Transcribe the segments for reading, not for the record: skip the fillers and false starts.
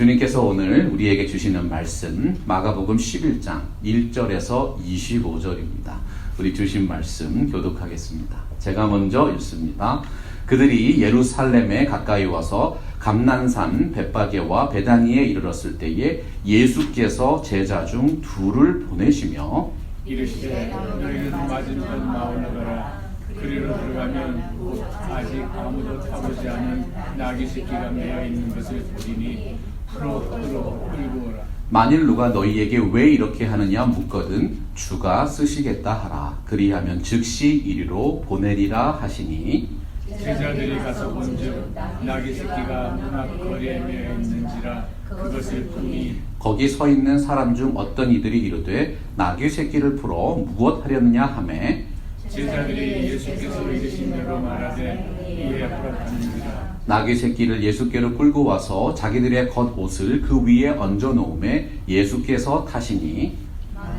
주님께서 오늘 우리에게 주시는 말씀 마가복음 11장 1절에서 25절입니다. 우리 주신 말씀 교독하겠습니다. 제가 먼저 읽습니다. 그들이 예루살렘에 가까이 와서 감난산 벳바게와 베다니에 이르렀을 때에 예수께서 제자 중 둘을 보내시며 이르시되 너희는 맞은편 나오너라. 그리로 들어가면 곧 아직 아무도 타보지 않은 나귀 새끼가 매어 있는 것을 보리니 풀어 끌고 오라. 만일 누가 너희에게 왜 이렇게 하느냐 묻거든 주가 쓰시겠다 하라. 그리하면 즉시 이리로 보내리라 하시니 제자들이 가서 본즉 나귀 새끼가 문 앞 거리에 매어 있는지라 그것을 보니 거기 서 있는 사람 중 어떤 이들이 이르되 나귀 새끼를 풀어 무엇 하려느냐 하매 제자들이 예수께서 이르신 대로 말하되 이에 풀었다는지라. 나귀 새끼를 예수께로 끌고 와서 자기들의 겉옷을 그 위에 얹어 놓음에 예수께서 타시니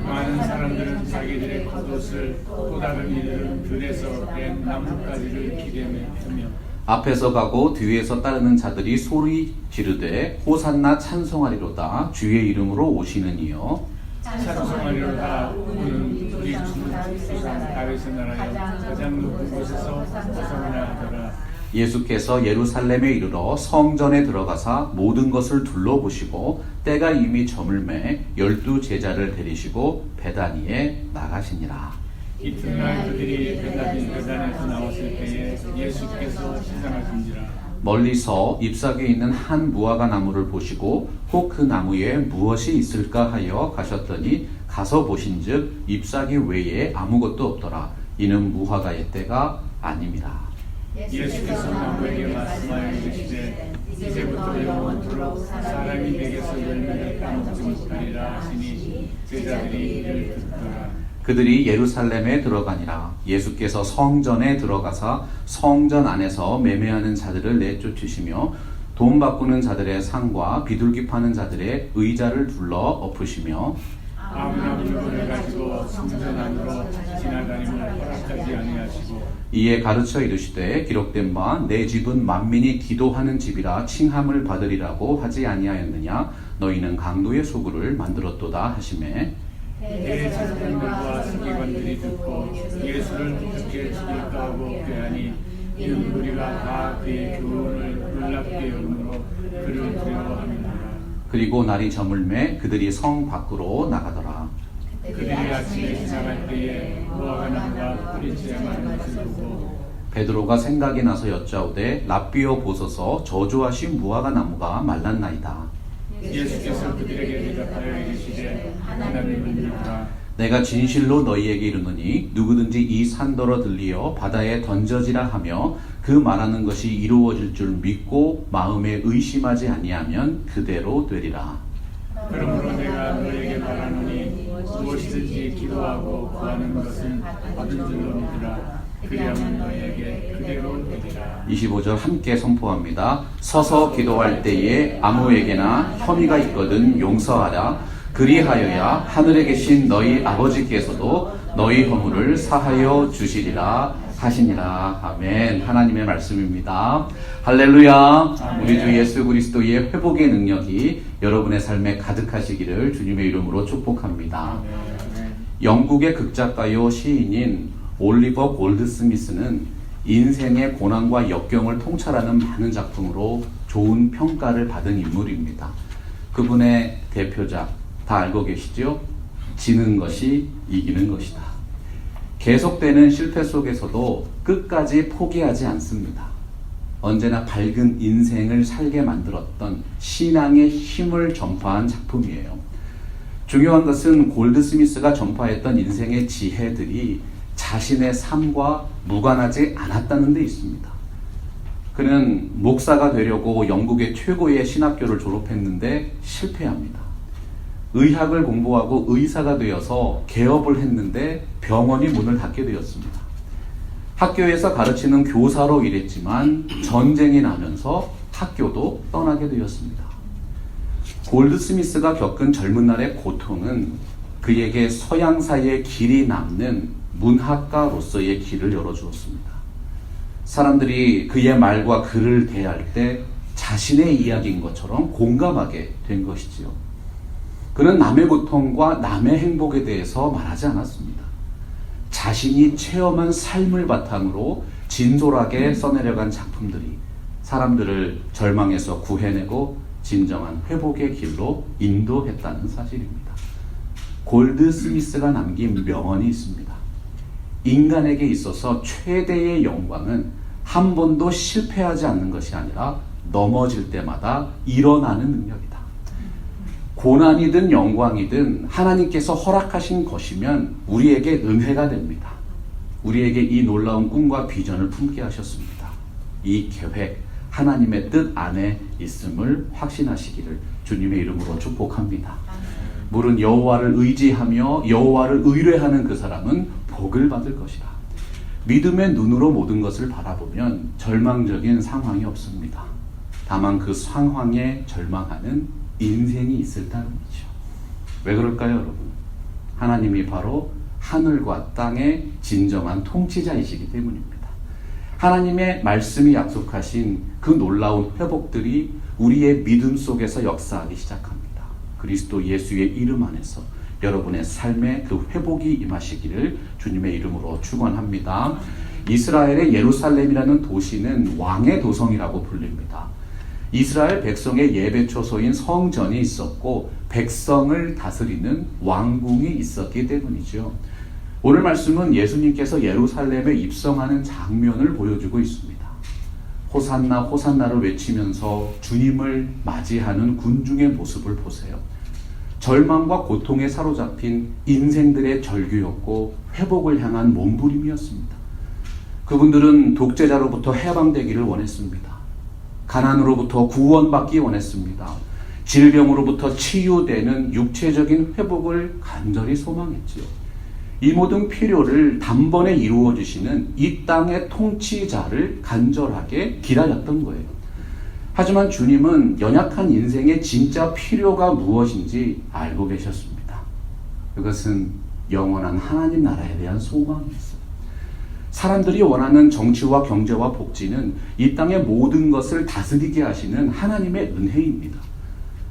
많은 사람들은 자기들의 겉옷을 또 다른 이들은 들에서 뺀 나뭇가지를 기대 매며 앞에서 가고 뒤에서 따르는 자들이 소리 지르되 호산나 찬송하리로다 주의 이름으로 오시는 이여 찬송하리로다. 우는 우리 주 다윗의 나라여 가장 높은 곳에서 호sanna 하더라. 예수께서 예루살렘에 이르러 성전에 들어가사 모든 것을 둘러보시고 때가 이미 저물매 12 제자를 데리시고 베다니에 나가시니라. 이튿날 그들이 베다니에서 나왔을 때에 예수께서 시장하신지라. 멀리서 잎사귀에 있는 한 무화과 나무를 보시고 혹 그 나무에 무엇이 있을까 하여 가셨더니 가서 보신즉 잎사귀 외에 아무것도 없더라. 이는 무화과의 때가 아님이라. 예수께서 나무에게 말씀하여 이르시되 이제부터 영원토록 사람이 내게서 열매를 따먹지 못하리라 하시니 제자들이 이를 듣더라. 그들이 예루살렘에 들어가니라. 예수께서 성전에 들어가사 성전 안에서 매매하는 자들을 내쫓으시며 돈 바꾸는 자들의 상과 비둘기 파는 자들의 의자를 둘러 엎으시며 아무나 물건을 가지고 성전 안으로 지나다님을 허락하지 아니하시고 이에 가르쳐 이르시되 기록된 바 내 집은 만민이 기도하는 집이라 칭함을 받으리라고 하지 아니하였느냐. 너희는 강도의 소굴을 만들었도다 하시매 대제사장들과 서기관들이 듣고 예수를 어떻게 죽일까 하고 꾀하니 이는 우리가 다 그의 교훈을 놀랍게 여김으로 그를 두려워하느니라. 그리고 날이 저물매 그들이 성 밖으로 나가더라. 그들이 아침에 지나갈 때에 무화과 나무가 뿌리채 마른 것을 보고 베드로가 생각이 나서 여짜오되 랍비여 보소서 저주하신 무화과 나무가 말랐나이다. 예수께서 그들에게 대답하여 이르시되 하나님을 믿으라. 내가 진실로 너희에게 이르노니 누구든지 이 산더러 들리어 바다에 던져지라 하며 그 말하는 것이 이루어질 줄 믿고 마음에 의심하지 아니하면 그대로 되리라. 그러므로 내가 너희에게 말하노니 무엇이든지 기도하고 구하는 것은 받은 줄로 믿으라. 그리하면 너희에게 그대로 되리라. 25절 함께 선포합니다. 서서 기도할 때에 아무에게나 혐의가 있거든 용서하라. 그리하여야 하늘에 계신 너희 아버지께서도 너희 허물을 사하여 주시리라 하시니라. 아멘. 하나님의 말씀입니다. 할렐루야. 우리 주 예수 그리스도의 회복의 능력이 여러분의 삶에 가득하시기를 주님의 이름으로 축복합니다. 영국의 극작가요 시인인 올리버 골드스미스는 인생의 고난과 역경을 통찰하는 많은 작품으로 좋은 평가를 받은 인물입니다. 그분의 대표작 다 알고 계시죠? 지는 것이 이기는 것이다. 계속되는 실패 속에서도 끝까지 포기하지 않습니다. 언제나 밝은 인생을 살게 만들었던 신앙의 힘을 전파한 작품이에요. 중요한 것은 골드스미스가 전파했던 인생의 지혜들이 자신의 삶과 무관하지 않았다는 데 있습니다. 그는 목사가 되려고 영국의 최고의 신학교를 졸업했는데 실패합니다. 의학을 공부하고 의사가 되어서 개업을 했는데 병원이 문을 닫게 되었습니다. 학교에서 가르치는 교사로 일했지만 전쟁이 나면서 학교도 떠나게 되었습니다. 골드스미스가 겪은 젊은 날의 고통은 그에게 서양사의 길이 남는 문학가로서의 길을 열어주었습니다. 사람들이 그의 말과 글을 대할 때 자신의 이야기인 것처럼 공감하게 된 것이지요. 그는 남의 고통과 남의 행복에 대해서 말하지 않았습니다. 자신이 체험한 삶을 바탕으로 진솔하게 써내려간 작품들이 사람들을 절망에서 구해내고 진정한 회복의 길로 인도했다는 사실입니다. 골드 스미스가 남긴 명언이 있습니다. 인간에게 있어서 최대의 영광은 한 번도 실패하지 않는 것이 아니라 넘어질 때마다 일어나는 능력이다. 고난이든 영광이든 하나님께서 허락하신 것이면 우리에게 은혜가 됩니다. 우리에게 이 놀라운 꿈과 비전을 품게 하셨습니다. 이 계획, 하나님의 뜻 안에 있음을 확신하시기를 주님의 이름으로 축복합니다. 물은 여호와를 의지하며 여호와를 의뢰하는 그 사람은 복을 받을 것이다. 믿음의 눈으로 모든 것을 바라보면 절망적인 상황이 없습니다. 다만 그 상황에 절망하는 인생이 있을 따름이죠. 왜 그럴까요, 여러분? 하나님이 바로 하늘과 땅의 진정한 통치자이시기 때문입니다. 하나님의 말씀이 약속하신 그 놀라운 회복들이 우리의 믿음 속에서 역사하기 시작합니다. 그리스도 예수의 이름 안에서 여러분의 삶에 그 회복이 임하시기를 주님의 이름으로 축원합니다. 이스라엘의 예루살렘이라는 도시는 왕의 도성이라고 불립니다. 이스라엘 백성의 예배 초소인 성전이 있었고 백성을 다스리는 왕궁이 있었기 때문이죠. 오늘 말씀은 예수님께서 예루살렘에 입성하는 장면을 보여주고 있습니다. 호산나 호산나를 외치면서 주님을 맞이하는 군중의 모습을 보세요. 절망과 고통에 사로잡힌 인생들의 절규였고 회복을 향한 몸부림이었습니다. 그분들은 독재자로부터 해방되기를 원했습니다. 가난으로부터 구원받기 원했습니다. 질병으로부터 치유되는 육체적인 회복을 간절히 소망했지요. 이 모든 필요를 단번에 이루어 주시는 이 땅의 통치자를 간절하게 기다렸던 거예요. 하지만 주님은 연약한 인생의 진짜 필요가 무엇인지 알고 계셨습니다. 그것은 영원한 하나님 나라에 대한 소망이었어요. 사람들이 원하는 정치와 경제와 복지는 이 땅의 모든 것을 다스리게 하시는 하나님의 은혜입니다.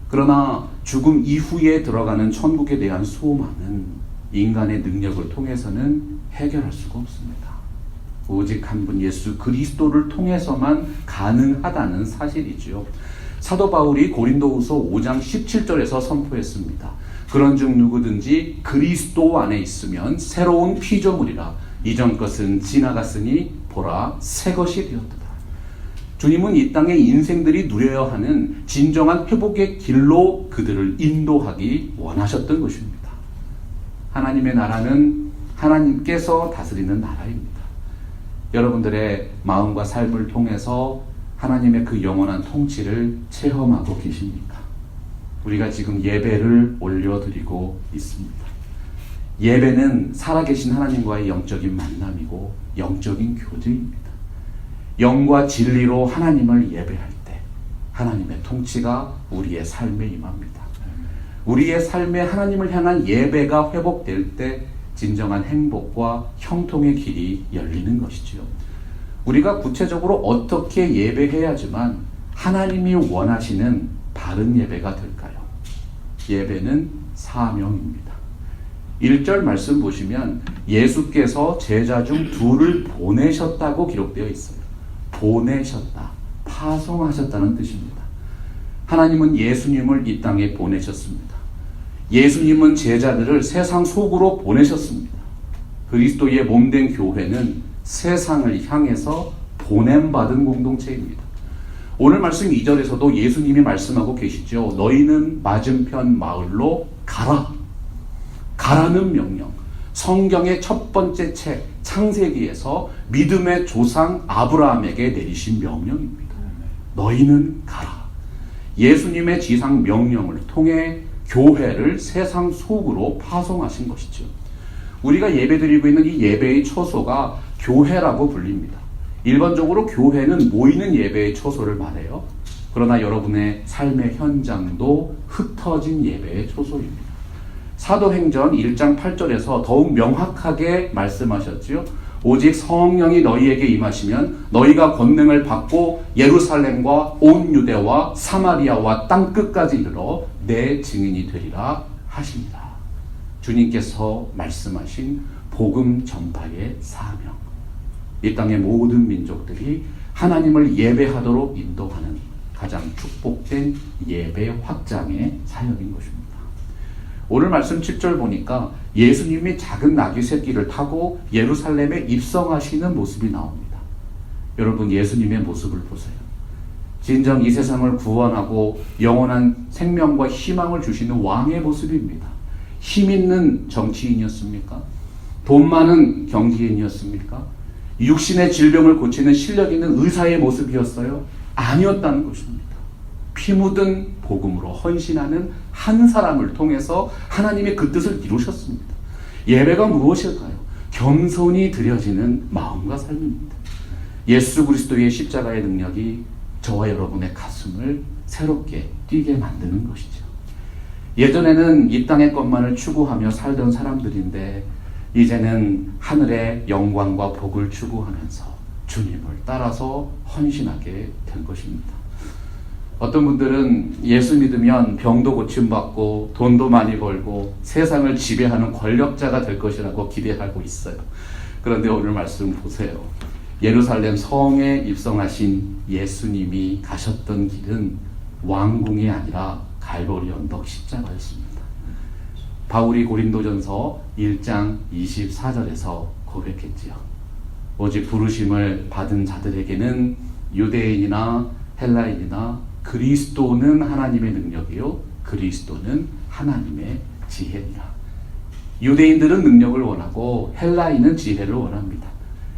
그러나 죽음 이후에 들어가는 천국에 대한 소망은 인간의 능력을 통해서는 해결할 수가 없습니다. 오직 한 분 예수 그리스도를 통해서만 가능하다는 사실이지요. 사도 바울이 고린도후서 5장 17절에서 선포했습니다. 그런즉 누구든지 그리스도 안에 있으면 새로운 피조물이라 이전 것은 지나갔으니 보라 새 것이 되었도다. 주님은 이 땅의 인생들이 누려야 하는 진정한 회복의 길로 그들을 인도하기 원하셨던 것입니다. 하나님의 나라는 하나님께서 다스리는 나라입니다. 여러분들의 마음과 삶을 통해서 하나님의 그 영원한 통치를 체험하고 계십니까? 우리가 지금 예배를 올려드리고 있습니다. 예배는 살아계신 하나님과의 영적인 만남이고 영적인 교제입니다. 영과 진리로 하나님을 예배할 때 하나님의 통치가 우리의 삶에 임합니다. 우리의 삶에 하나님을 향한 예배가 회복될 때 진정한 행복과 형통의 길이 열리는 것이지요. 우리가 구체적으로 어떻게 예배해야지만 하나님이 원하시는 바른 예배가 될까요? 예배는 사명입니다. 1절 말씀 보시면 예수께서 제자 중 둘을 보내셨다고 기록되어 있어요. 보내셨다, 파송하셨다는 뜻입니다. 하나님은 예수님을 이 땅에 보내셨습니다. 예수님은 제자들을 세상 속으로 보내셨습니다. 그리스도의 몸된 교회는 세상을 향해서 보냄받은 공동체입니다. 오늘 말씀 2절에서도 예수님이 말씀하고 계시죠. 너희는 맞은편 마을로 가라. 가라는 명령. 성경의 첫 번째 책 창세기에서 믿음의 조상 아브라함에게 내리신 명령입니다. 너희는 가라. 예수님의 지상 명령을 통해 교회를 세상 속으로 파송하신 것이죠. 우리가 예배드리고 있는 이 예배의 처소가 교회라고 불립니다. 일반적으로 교회는 모이는 예배의 처소를 말해요. 그러나 여러분의 삶의 현장도 흩어진 예배의 처소입니다. 사도행전 1장 8절에서 더욱 명확하게 말씀하셨지요. 오직 성령이 너희에게 임하시면 너희가 권능을 받고 예루살렘과 온 유대와 사마리아와 땅 끝까지 이르러 내 증인이 되리라 하십니다. 주님께서 말씀하신 복음 전파의 사명, 이 땅의 모든 민족들이 하나님을 예배하도록 인도하는 가장 축복된 예배 확장의 사역인 것입니다. 오늘 말씀 7절 보니까 예수님이 작은 나귀 새끼를 타고 예루살렘에 입성하시는 모습이 나옵니다. 여러분, 예수님의 모습을 보세요. 진정 이 세상을 구원하고 영원한 생명과 희망을 주시는 왕의 모습입니다. 힘 있는 정치인이었습니까? 돈 많은 경제인이었습니까? 육신의 질병을 고치는 실력 있는 의사의 모습이었어요? 아니었다는 것입니다. 피 묻은 복음으로 헌신하는 한 사람을 통해서 하나님의 그 뜻을 이루셨습니다. 예배가 무엇일까요? 겸손히 드려지는 마음과 삶입니다. 예수 그리스도의 십자가의 능력이 저와 여러분의 가슴을 새롭게 뛰게 만드는 것이죠. 예전에는 이 땅의 것만을 추구하며 살던 사람들인데 이제는 하늘의 영광과 복을 추구하면서 주님을 따라서 헌신하게 된 것입니다. 어떤 분들은 예수 믿으면 병도 고침받고 돈도 많이 벌고 세상을 지배하는 권력자가 될 것이라고 기대하고 있어요. 그런데 오늘 말씀 보세요. 예루살렘 성에 입성하신 예수님이 가셨던 길은 왕궁이 아니라 갈보리 언덕 십자가였습니다. 바울이 고린도전서 1장 24절에서 고백했지요. 오직 부르심을 받은 자들에게는 유대인이나 헬라인이나 그리스도는 하나님의 능력이요 그리스도는 하나님의 지혜니라. 유대인들은 능력을 원하고 헬라인은 지혜를 원합니다.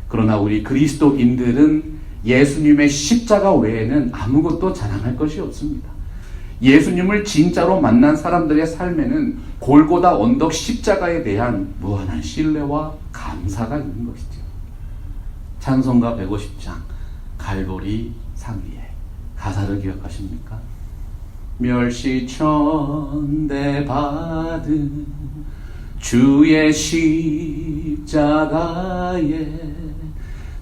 그러나 우리 그리스도인들은 예수님의 십자가 외에는 아무것도 자랑할 것이 없습니다. 예수님을 진짜로 만난 사람들의 삶에는 골고다 언덕 십자가에 대한 무한한 신뢰와 감사가 있는 것이죠. 찬송가 150장 갈보리 산 위에 가사를 기억하십니까? 멸시천대 받은 주의 십자가에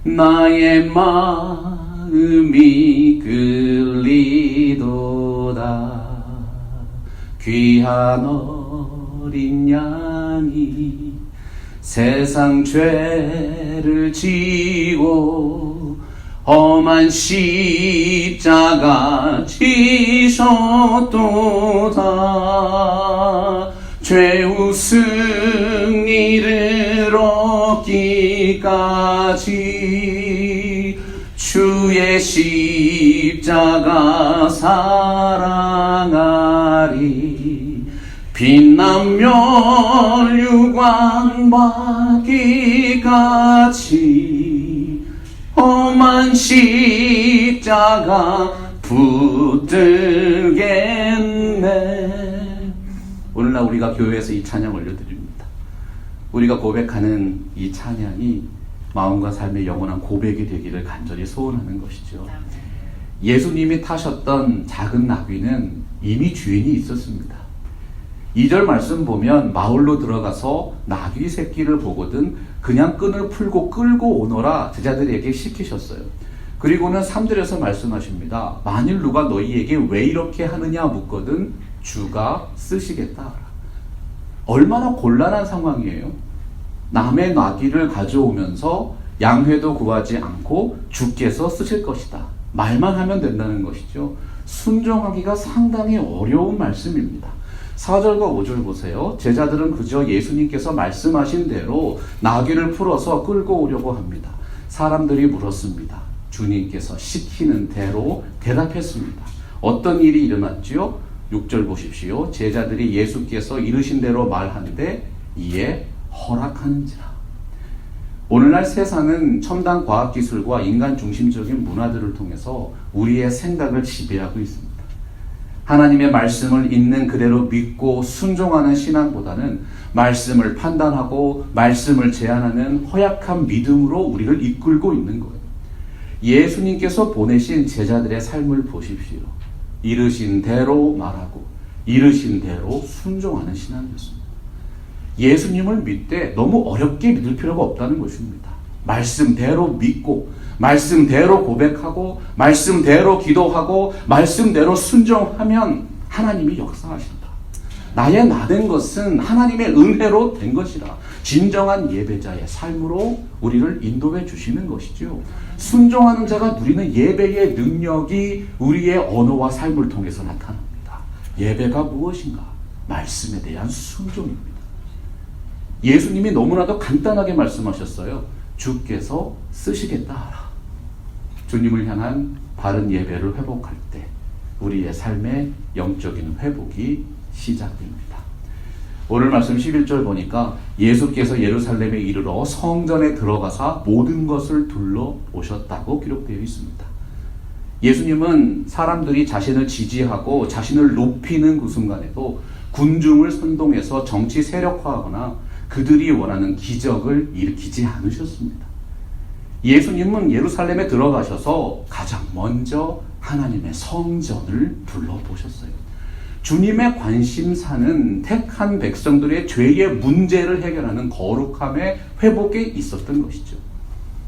나의 마음이 끌리도다. 귀한 어린 양이 세상 죄를 지고 험한 십자가 지셨도다. 죄우 승리를 얻기까지 주의 십자가 사랑하리. 빛나며 유관 받기까지 험한 십자가 붙들겠네. 오늘날 우리가 교회에서 이 찬양 올려드립니다. 우리가 고백하는 이 찬양이 마음과 삶의 영원한 고백이 되기를 간절히 소원하는 것이죠. 예수님이 타셨던 작은 나귀는 이미 주인이 있었습니다. 2절 말씀 보면 마을로 들어가서 나귀 새끼를 보거든 그냥 끈을 풀고 끌고 오너라 제자들에게 시키셨어요. 그리고는 3절에서 말씀하십니다. 만일 누가 너희에게 왜 이렇게 하느냐 묻거든 주가 쓰시겠다. 얼마나 곤란한 상황이에요. 남의 나귀를 가져오면서 양회도 구하지 않고 주께서 쓰실 것이다. 말만 하면 된다는 것이죠. 순종하기가 상당히 어려운 말씀입니다. 4절과 5절 보세요. 제자들은 그저 예수님께서 말씀하신 대로 나귀를 풀어서 끌고 오려고 합니다. 사람들이 물었습니다. 주님께서 시키는 대로 대답했습니다. 어떤 일이 일어났지요? 6절 보십시오. 제자들이 예수께서 이르신 대로 말하는데 이에 허락하는지라. 오늘날 세상은 첨단 과학기술과 인간 중심적인 문화들을 통해서 우리의 생각을 지배하고 있습니다. 하나님의 말씀을 있는 그대로 믿고 순종하는 신앙보다는 말씀을 판단하고 말씀을 제안하는 허약한 믿음으로 우리를 이끌고 있는 거예요. 예수님께서 보내신 제자들의 삶을 보십시오. 이르신 대로 말하고 이르신 대로 순종하는 신앙이었습니다. 예수님을 믿되 너무 어렵게 믿을 필요가 없다는 것입니다. 말씀대로 믿고 말씀대로 고백하고 말씀대로 기도하고 말씀대로 순종하면 하나님이 역사하신다. 나의 나된 것은 하나님의 은혜로 된 것이라. 진정한 예배자의 삶으로 우리를 인도해 주시는 것이죠. 순종하는 자가 누리는 예배의 능력이 우리의 언어와 삶을 통해서 나타납니다. 예배가 무엇인가? 말씀에 대한 순종입니다. 예수님이 너무나도 간단하게 말씀하셨어요. 주께서 쓰시겠다 하라. 주님을 향한 바른 예배를 회복할 때 우리의 삶의 영적인 회복이 시작됩니다. 오늘 말씀 11절 보니까 예수께서 예루살렘에 이르러 성전에 들어가사 모든 것을 둘러보셨다고 기록되어 있습니다. 예수님은 사람들이 자신을 지지하고 자신을 높이는 그 순간에도 군중을 선동해서 정치 세력화하거나 그들이 원하는 기적을 일으키지 않으셨습니다. 예수님은 예루살렘에 들어가셔서 가장 먼저 하나님의 성전을 둘러보셨어요. 주님의 관심사는 택한 백성들의 죄의 문제를 해결하는 거룩함의 회복에 있었던 것이죠.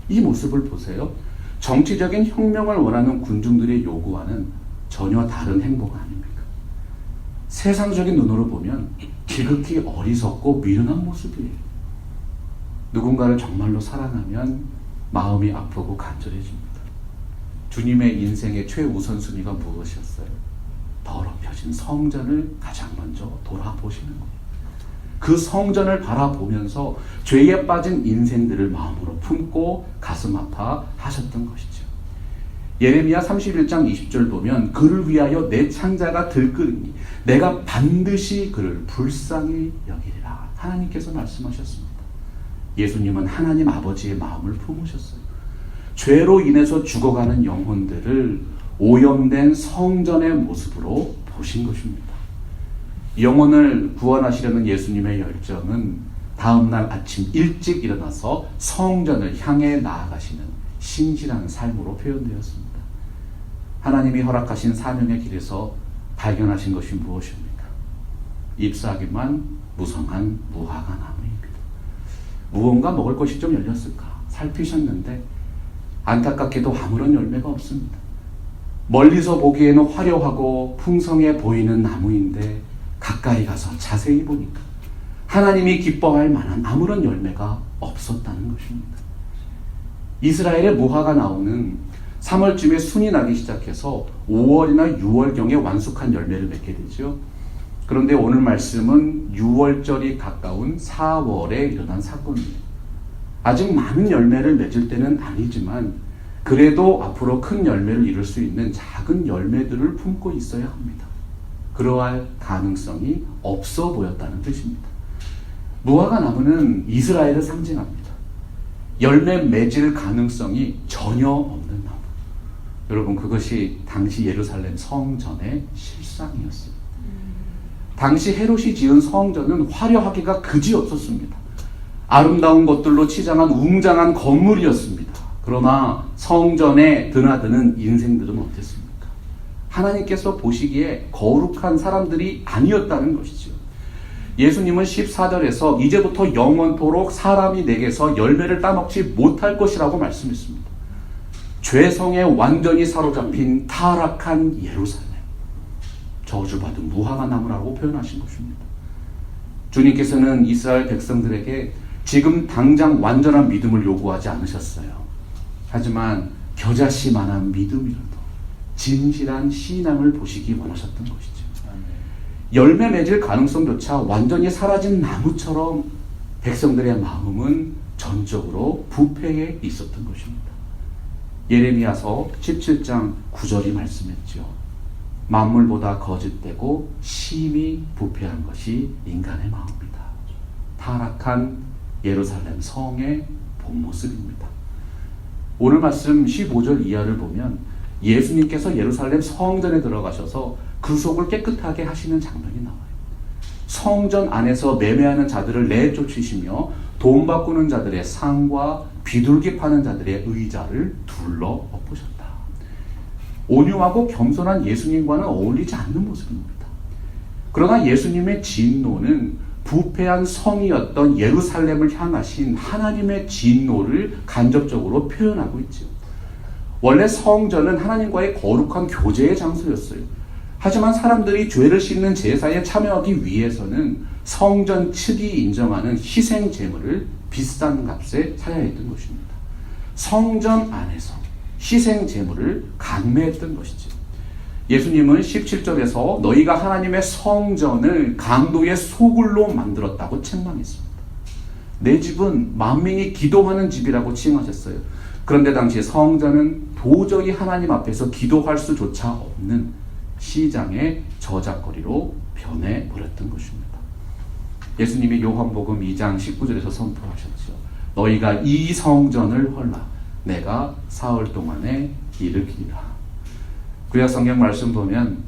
이 모습을 보세요. 정치적인 혁명을 원하는 군중들의 요구와는 전혀 다른 행보가 아닙니까? 세상적인 눈으로 보면 지극히 어리석고 미련한 모습이에요. 누군가를 정말로 사랑하면 마음이 아프고 간절해집니다. 주님의 인생의 최우선순위가 무엇이었어요? 더럽혀진 성전을 가장 먼저 돌아보시는 거예요. 그 성전을 바라보면서 죄에 빠진 인생들을 마음으로 품고 가슴 아파 하셨던 것이죠. 예레미야 31장 20절 보면 그를 위하여 내 창자가 들끓으니 내가 반드시 그를 불쌍히 여기리라. 하나님께서 말씀하셨습니다. 예수님은 하나님 아버지의 마음을 품으셨어요. 죄로 인해서 죽어가는 영혼들을 오염된 성전의 모습으로 보신 것입니다. 영혼을 구원하시려는 예수님의 열정은 다음날 아침 일찍 일어나서 성전을 향해 나아가시는 신실한 삶으로 표현되었습니다. 하나님이 허락하신 사명의 길에서 발견하신 것이 무엇입니까? 잎사귀만 무성한 무화과 나무입니다. 무언가 먹을 것이 좀 열렸을까 살피셨는데 안타깝게도 아무런 열매가 없습니다. 멀리서 보기에는 화려하고 풍성해 보이는 나무인데 가까이 가서 자세히 보니까 하나님이 기뻐할 만한 아무런 열매가 없었다는 것입니다. 이스라엘의 무화과 나무는 3월쯤에 순이 나기 시작해서 5월이나 6월경에 완숙한 열매를 맺게 되죠. 그런데 오늘 말씀은 6월절이 가까운 4월에 일어난 사건입니다. 아직 많은 열매를 맺을 때는 아니지만 그래도 앞으로 큰 열매를 이룰 수 있는 작은 열매들을 품고 있어야 합니다. 그러할 가능성이 없어 보였다는 뜻입니다. 무화과 나무는 이스라엘을 상징합니다. 열매 맺을 가능성이 전혀 없는 나무. 여러분, 그것이 당시 예루살렘 성전의 실상이었습니다. 당시 헤롯이 지은 성전은 화려하기가 그지없었습니다. 아름다운 것들로 치장한 웅장한 건물이었습니다. 그러나 성전에 드나드는 인생들은 어땠습니까? 하나님께서 보시기에 거룩한 사람들이 아니었다는 것이죠. 예수님은 14절에서 이제부터 영원토록 사람이 내게서 열매를 따먹지 못할 것이라고 말씀했습니다. 죄성에 완전히 사로잡힌 타락한 예루살렘, 저주받은 무화과 나무라고 표현하신 것입니다. 주님께서는 이스라엘 백성들에게 지금 당장 완전한 믿음을 요구하지 않으셨어요. 하지만 겨자씨만한 믿음이라도 진실한 신앙을 보시기 원하셨던 것이죠. 열매 맺을 가능성조차 완전히 사라진 나무처럼 백성들의 마음은 전적으로 부패해 있었던 것입니다. 예레미야서 17장 9절이 말씀했죠. 만물보다 거짓되고 심히 부패한 것이 인간의 마음이다. 타락한 예루살렘 성의 본 모습입니다. 오늘 말씀 15절 이하를 보면 예수님께서 예루살렘 성전에 들어가셔서 그 속을 깨끗하게 하시는 장면이 나와요. 성전 안에서 매매하는 자들을 내쫓으시며 돈 바꾸는 자들의 상과 비둘기 파는 자들의 의자를 둘러 엎으셨다. 온유하고 겸손한 예수님과는 어울리지 않는 모습입니다. 그러나 예수님의 진노는 부패한 성이었던 예루살렘을 향하신 하나님의 진노를 간접적으로 표현하고 있죠. 원래 성전은 하나님과의 거룩한 교제의 장소였어요. 하지만 사람들이 죄를 씻는 제사에 참여하기 위해서는 성전 측이 인정하는 희생 제물을 비싼 값에 사야 했던 것입니다. 성전 안에서 희생 제물을 강매했던 것이죠. 예수님은 17절에서 너희가 하나님의 성전을 강도의 소굴로 만들었다고 책망했습니다. 내 집은 만민이 기도하는 집이라고 칭하셨어요. 그런데 당시 성전은 도저히 하나님 앞에서 기도할 수조차 없는 시장의 저작거리로 변해버렸던 것입니다. 예수님이 요한복음 2장 19절에서 선포하셨죠. 너희가 이 성전을 헐라 내가 사흘 동안에 일으키리라. 구약 성경 말씀 보면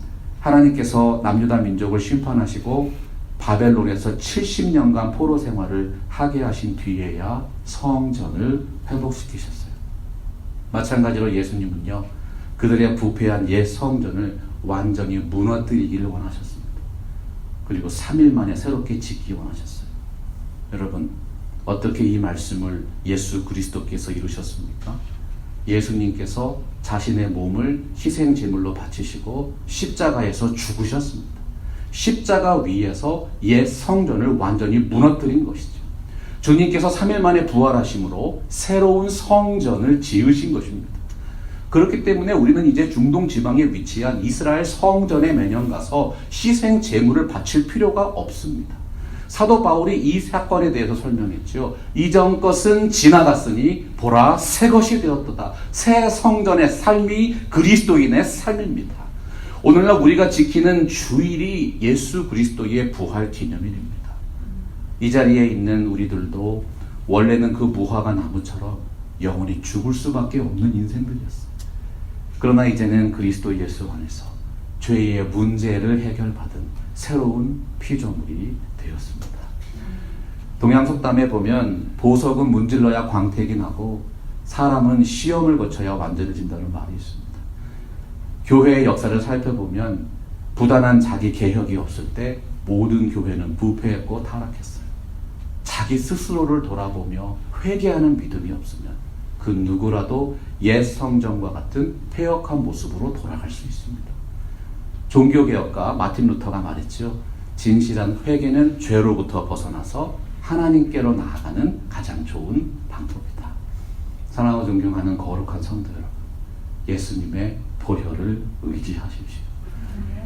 하나님께서 남유다 민족을 심판하시고 바벨론에서 70년간 포로 생활을 하게 하신 뒤에야 성전을 회복시키셨어요. 마찬가지로 예수님은요, 그들의 부패한 옛 성전을 완전히 무너뜨리기를 원하셨습니다. 그리고 3일 만에 새롭게 짓기 원하셨어요. 여러분, 어떻게 이 말씀을 예수 그리스도께서 이루셨습니까? 예수님께서 자신의 몸을 희생 제물로 바치시고 십자가에서 죽으셨습니다. 십자가 위에서 옛 성전을 완전히 무너뜨린 것이죠. 주님께서 3일 만에 부활하심으로 새로운 성전을 지으신 것입니다. 그렇기 때문에 우리는 이제 중동 지방에 위치한 이스라엘 성전에 매년 가서 희생 제물을 바칠 필요가 없습니다. 사도 바울이 이 사건에 대해서 설명했죠. 이전 것은 지나갔으니 보라 새 것이 되었도다. 새 성전의 삶이 그리스도인의 삶입니다. 오늘날 우리가 지키는 주일이 예수 그리스도의 부활 기념일입니다. 이 자리에 있는 우리들도 원래는 그 무화과 나무처럼 영원히 죽을 수밖에 없는 인생들이었어요. 그러나 이제는 그리스도 예수 안에서 죄의 문제를 해결받은 새로운 피조물이 되었습니다. 동양 속담에 보면 보석은 문질러야 광택이 나고 사람은 시험을 거쳐야 완전해진다는 말이 있습니다. 교회의 역사를 살펴보면 부단한 자기 개혁이 없을 때 모든 교회는 부패했고 타락했어요. 자기 스스로를 돌아보며 회개하는 믿음이 없으면 그 누구라도 옛 성전과 같은 폐역한 모습으로 돌아갈 수 있습니다. 종교개혁가 마틴 루터가 말했죠. 진실한 회개는 죄로부터 벗어나서 하나님께로 나아가는 가장 좋은 방법이다. 사랑하고 존경하는 거룩한 성도 여러분, 예수님의 보혈을 의지하십시오.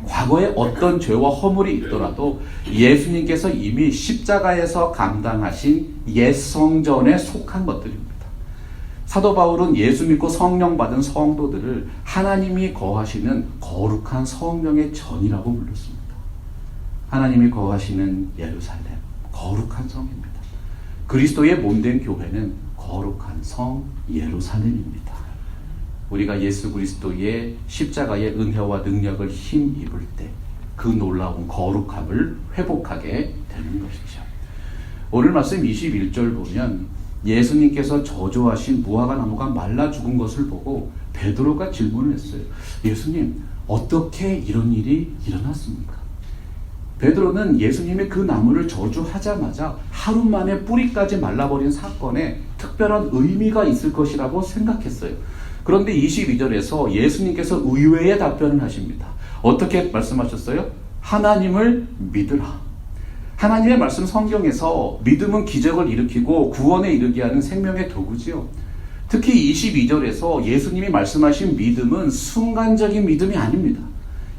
과거에 어떤 죄와 허물이 있더라도 예수님께서 이미 십자가에서 감당하신 옛 성전에 속한 것들입니다. 사도 바울은 예수 믿고 성령 받은 성도들을 하나님이 거하시는 거룩한 성령의 전이라고 불렀습니다. 하나님이 거하시는 예루살렘, 거룩한 성입니다. 그리스도의 몸된 교회는 거룩한 성 예루살렘입니다. 우리가 예수 그리스도의 십자가의 은혜와 능력을 힘입을 때 그 놀라운 거룩함을 회복하게 되는 것이죠. 오늘 말씀 21절 보면 예수님께서 저주하신 무화과 나무가 말라 죽은 것을 보고 베드로가 질문을 했어요. 예수님, 어떻게 이런 일이 일어났습니까? 베드로는 예수님이 그 나무를 저주하자마자 하루 만에 뿌리까지 말라버린 사건에 특별한 의미가 있을 것이라고 생각했어요. 그런데 22절에서 예수님께서 의외의 답변을 하십니다. 어떻게 말씀하셨어요? 하나님을 믿으라. 하나님의 말씀 성경에서 믿음은 기적을 일으키고 구원에 이르게 하는 생명의 도구지요. 특히 22절에서 예수님이 말씀하신 믿음은 순간적인 믿음이 아닙니다.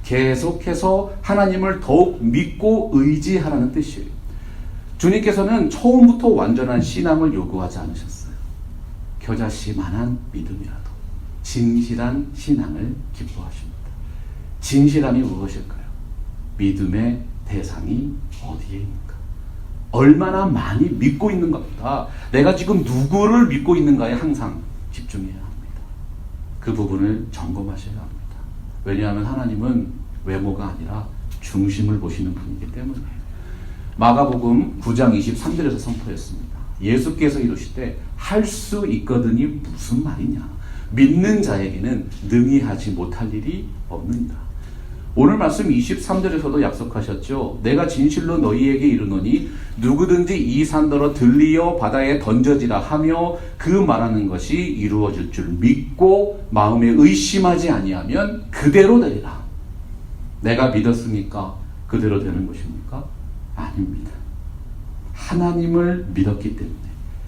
계속해서 하나님을 더욱 믿고 의지하라는 뜻이에요. 주님께서는 처음부터 완전한 신앙을 요구하지 않으셨어요. 겨자씨만한 믿음이라도 진실한 신앙을 기뻐하십니다. 진실함이 무엇일까요? 믿음의 대상이 어디에 있는가? 얼마나 많이 믿고 있는가보다 내가 지금 누구를 믿고 있는가에 항상 집중해야 합니다. 그 부분을 점검하셔야 합니다. 왜냐하면 하나님은 외모가 아니라 중심을 보시는 분이기 때문에. 마가복음 9장 23절에서 선포했습니다. 예수께서 이르시되 할 수 있거든이 무슨 말이냐? 믿는 자에게는 능히 하지 못할 일이 없느니라. 오늘 말씀 23절에서도 약속하셨죠. 내가 진실로 너희에게 이르노니 누구든지 이 산더러 들리어 바다에 던져지라 하며 그 말하는 것이 이루어질 줄 믿고 마음에 의심하지 아니하면 그대로 되리라. 내가 믿었으니까 그대로 되는 것입니까? 아닙니다. 하나님을 믿었기 때문에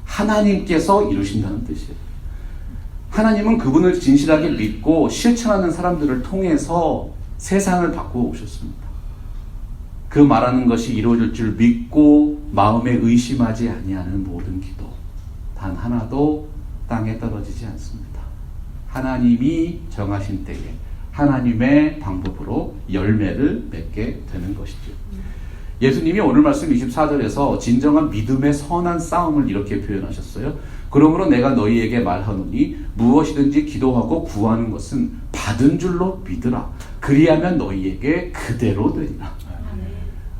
하나님께서 이루신다는 뜻이에요. 하나님은 그분을 진실하게 믿고 실천하는 사람들을 통해서 세상을 바꾸어 오셨습니다. 그 말하는 것이 이루어질 줄 믿고 마음에 의심하지 아니하는 모든 기도 단 하나도 땅에 떨어지지 않습니다. 하나님이 정하신 때에 하나님의 방법으로 열매를 맺게 되는 것이죠. 예수님이 오늘 말씀 24절에서 진정한 믿음의 선한 싸움을 이렇게 표현하셨어요. 그러므로 내가 너희에게 말하노니 무엇이든지 기도하고 구하는 것은 받은 줄로 믿으라. 그리하면 너희에게 그대로 되리라.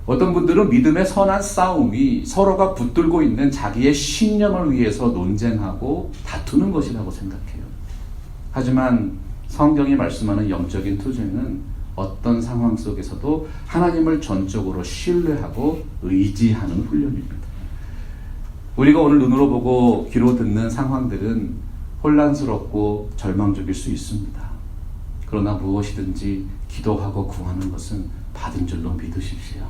어떤 분들은 믿음의 선한 싸움이 서로가 붙들고 있는 자기의 신념을 위해서 논쟁하고 다투는 것이라고 생각해요. 하지만 성경이 말씀하는 영적인 투쟁은 어떤 상황 속에서도 하나님을 전적으로 신뢰하고 의지하는 훈련입니다. 우리가 오늘 눈으로 보고 귀로 듣는 상황들은 혼란스럽고 절망적일 수 있습니다. 그러나 무엇이든지 기도하고 구하는 것은 받은 줄로 믿으십시오.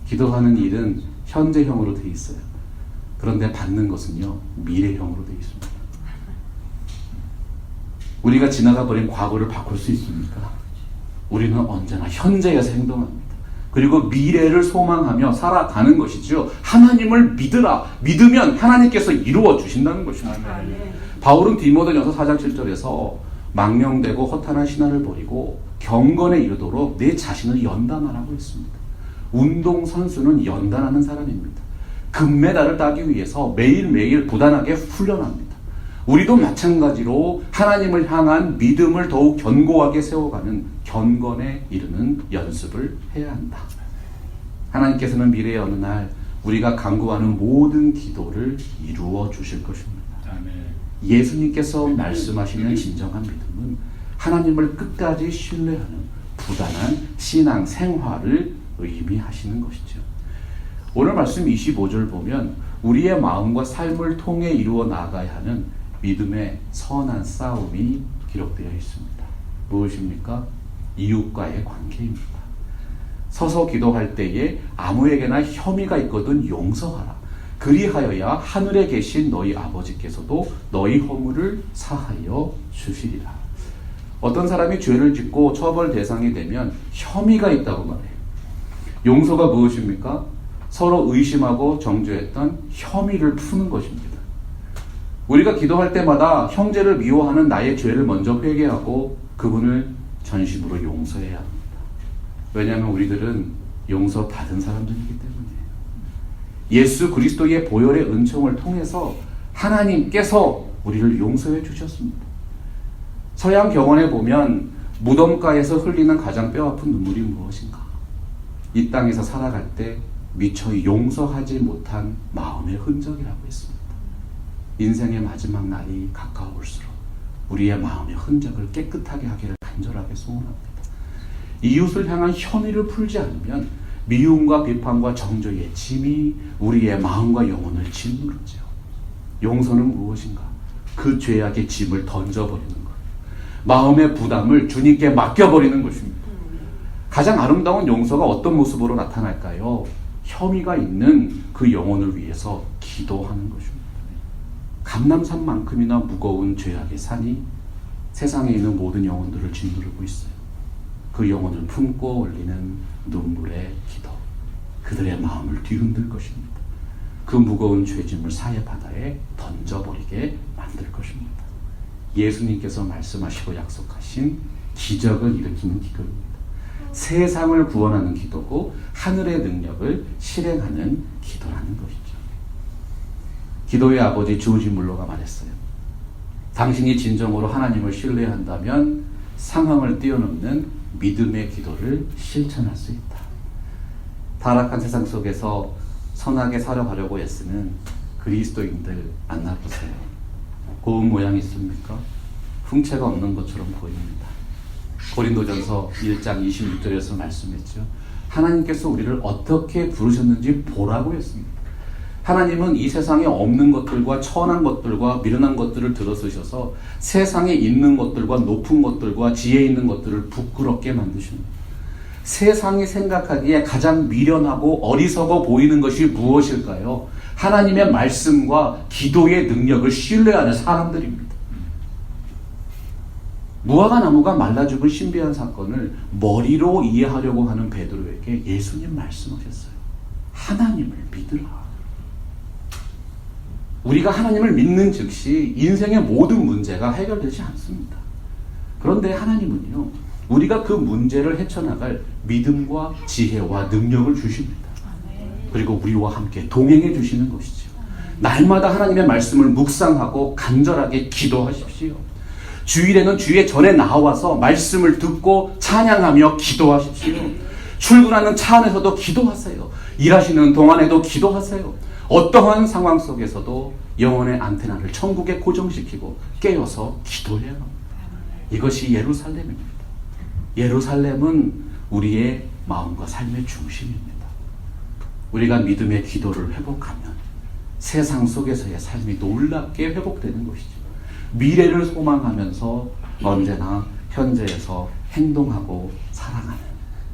기도하는 일은 현재형으로 되어 있어요. 그런데 받는 것은요, 미래형으로 되어 있습니다. 우리가 지나가 버린 과거를 바꿀 수 있습니까? 우리는 언제나 현재에서 행동합니다. 그리고 미래를 소망하며 살아가는 것이죠. 하나님을 믿으라. 믿으면 하나님께서 이루어 주신다는 것입니다. 바울은 디모데전서 4장 7절에서 망령되고 허탄한 신화를 버리고 경건에 이르도록 내 자신을 연단하라고 했습니다. 운동선수는 연단하는 사람입니다. 금메달을 따기 위해서 매일매일 부단하게 훈련합니다. 우리도 마찬가지로 하나님을 향한 믿음을 더욱 견고하게 세워가는 견건에 이르는 연습을 해야 한다. 하나님께서는 미래의 어느 날 우리가 간구하는 모든 기도를 이루어 주실 것입니다. 예수님께서 말씀하시는 진정한 믿음은 하나님을 끝까지 신뢰하는 부단한 신앙 생활을 의미하시는 것이죠. 오늘 말씀 25절 보면 우리의 마음과 삶을 통해 이루어 나아가야 하는 믿음의 선한 싸움이 기록되어 있습니다. 무엇입니까? 이웃과의 관계입니다. 서서 기도할 때에 아무에게나 혐의가 있거든 용서하라. 그리하여야 하늘에 계신 너희 아버지께서도 너희 허물을 사하여 주시리라. 어떤 사람이 죄를 짓고 처벌 대상이 되면 혐의가 있다고 말해요. 용서가 무엇입니까? 서로 의심하고 정죄했던 혐의를 푸는 것입니다. 우리가 기도할 때마다 형제를 미워하는 나의 죄를 먼저 회개하고 그분을 전심으로 용서해야 합니다. 왜냐하면 우리들은 용서받은 사람들이기 때문이에요. 예수 그리스도의 보혈의 은총을 통해서 하나님께서 우리를 용서해 주셨습니다. 서양 경원에 보면 무덤가에서 흘리는 가장 뼈아픈 눈물이 무엇인가? 이 땅에서 살아갈 때 미처 용서하지 못한 마음의 흔적이라고 했습니다. 인생의 마지막 날이 가까울수록 우리의 마음의 흔적을 깨끗하게 하기를 간절하게 소원합니다. 이웃을 향한 혐의를 풀지 않으면 미움과 비판과 정죄의 짐이 우리의 마음과 영혼을 짓누르죠. 용서는 무엇인가? 그 죄악의 짐을 던져버리는 것. 마음의 부담을 주님께 맡겨버리는 것입니다. 가장 아름다운 용서가 어떤 모습으로 나타날까요? 혐의가 있는 그 영혼을 위해서 기도하는 것입니다. 감람산만큼이나 무거운 죄악의 산이 세상에 있는 모든 영혼들을 짓누르고 있어요. 그 영혼을 품고 올리는 눈물의 기도, 그들의 마음을 뒤흔들 것입니다. 그 무거운 죄짐을 사해 바다에 던져버리게 만들 것입니다. 예수님께서 말씀하시고 약속하신 기적을 일으키는 기도입니다. 세상을 구원하는 기도고 하늘의 능력을 실행하는 기도라는 것이죠. 기도의 아버지 조지 물러가 말했어요. 당신이 진정으로 하나님을 신뢰한다면 상황을 뛰어넘는 믿음의 기도를 실천할 수 있다. 타락한 세상 속에서 선하게 살아가려고 애쓰는 그리스도인들 만나보세요. 고운 모양이 있습니까? 흉체가 없는 것처럼 보입니다. 고린도전서 1장 26절에서 말씀했죠. 하나님께서 우리를 어떻게 부르셨는지 보라고 했습니다. 하나님은 이 세상에 없는 것들과 천한 것들과 미련한 것들을 들어쓰셔서 세상에 있는 것들과 높은 것들과 지혜 있는 것들을 부끄럽게 만드십니다. 세상이 생각하기에 가장 미련하고 어리석어 보이는 것이 무엇일까요? 하나님의 말씀과 기도의 능력을 신뢰하는 사람들입니다. 무화과 나무가 말라 죽은 신비한 사건을 머리로 이해하려고 하는 베드로에게 예수님 말씀하셨어요. 하나님을 믿으라. 우리가 하나님을 믿는 즉시 인생의 모든 문제가 해결되지 않습니다. 그런데 하나님은요, 우리가 그 문제를 헤쳐나갈 믿음과 지혜와 능력을 주십니다. 그리고 우리와 함께 동행해 주시는 것이죠. 날마다 하나님의 말씀을 묵상하고 간절하게 기도하십시오. 주일에는 주의 전에 나와서 말씀을 듣고 찬양하며 기도하십시오. 출근하는 차 안에서도 기도하세요. 일하시는 동안에도 기도하세요. 어떠한 상황 속에서도 영혼의 안테나를 천국에 고정시키고 깨어서 기도해야 합니다. 이것이 예루살렘입니다. 예루살렘은 우리의 마음과 삶의 중심입니다. 우리가 믿음의 기도를 회복하면 세상 속에서의 삶이 놀랍게 회복되는 것이죠. 미래를 소망하면서 언제나 현재에서 행동하고 살아가는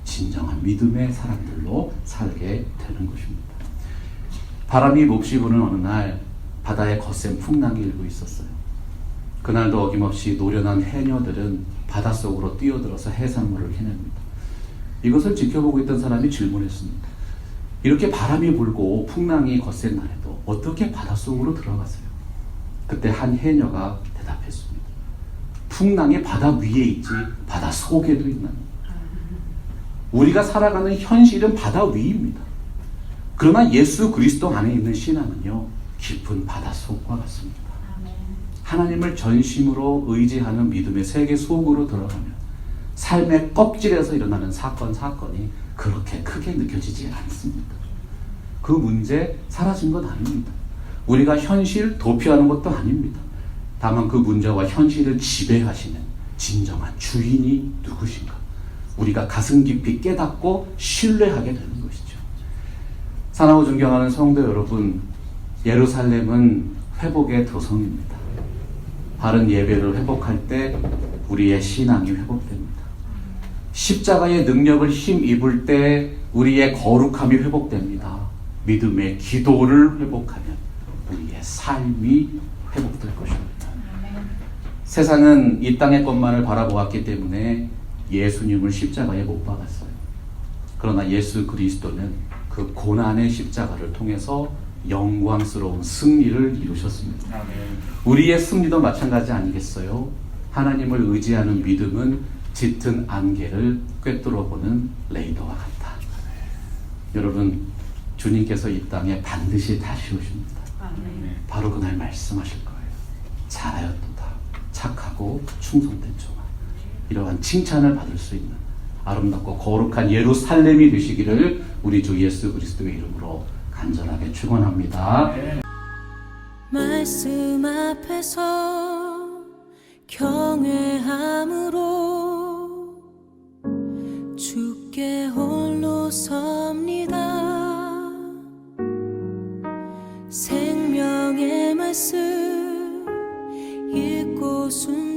진정한 믿음의 사람들로 살게 되는 것입니다. 바람이 몹시 부는 어느 날 바다에 거센 풍랑이 일고 있었어요. 그날도 어김없이 노련한 해녀들은 바닷속으로 뛰어들어서 해산물을 해냅니다. 이것을 지켜보고 있던 사람이 질문했습니다. 이렇게 바람이 불고 풍랑이 거센 날에도 어떻게 바닷속으로 들어갔어요? 그때 한 해녀가 대답했습니다. 풍랑이 바다 위에 있지 바다 속에도 있나요? 우리가 살아가는 현실은 바다 위입니다. 그러나 예수 그리스도 안에 있는 신앙은요, 깊은 바닷속과 같습니다. 하나님을 전심으로 의지하는 믿음의 세계 속으로 들어가면 삶의 껍질에서 일어나는 사건이 그렇게 크게 느껴지지 않습니다. 그 문제 사라진 것 아닙니다. 우리가 현실 도피하는 것도 아닙니다. 다만 그 문제와 현실을 지배하시는 진정한 주인이 누구신가? 우리가 가슴 깊이 깨닫고 신뢰하게 되는 것이죠. 사랑하고 존경하는 성도 여러분, 예루살렘은 회복의 도성입니다. 바른 예배를 회복할 때 우리의 신앙이 회복됩니다. 십자가의 능력을 힘입을 때 우리의 거룩함이 회복됩니다. 믿음의 기도를 회복하면 우리의 삶이 회복될 것입니다. 세상은 이 땅의 것만을 바라보았기 때문에 예수님을 십자가에 못 박았어요. 그러나 예수 그리스도는 그 고난의 십자가를 통해서 영광스러운 승리를 이루셨습니다. 아멘. 우리의 승리도 마찬가지 아니겠어요? 하나님을 의지하는 믿음은 짙은 안개를 꿰뚫어보는 레이더와 같다. 여러분, 주님께서 이 땅에 반드시 다시 오십니다. 아멘. 바로 그날 말씀하실 거예요. 잘하였도다. 착하고 충성된 종아. 이러한 칭찬을 받을 수 있는 아름답고 거룩한 예루살렘이 되시기를 우리 주 예수 그리스도의 이름으로 간절하게 축원합니다. 말씀 앞에서 경외함으로 주께 홀로 섭니다. 생명의 말씀 읽고 순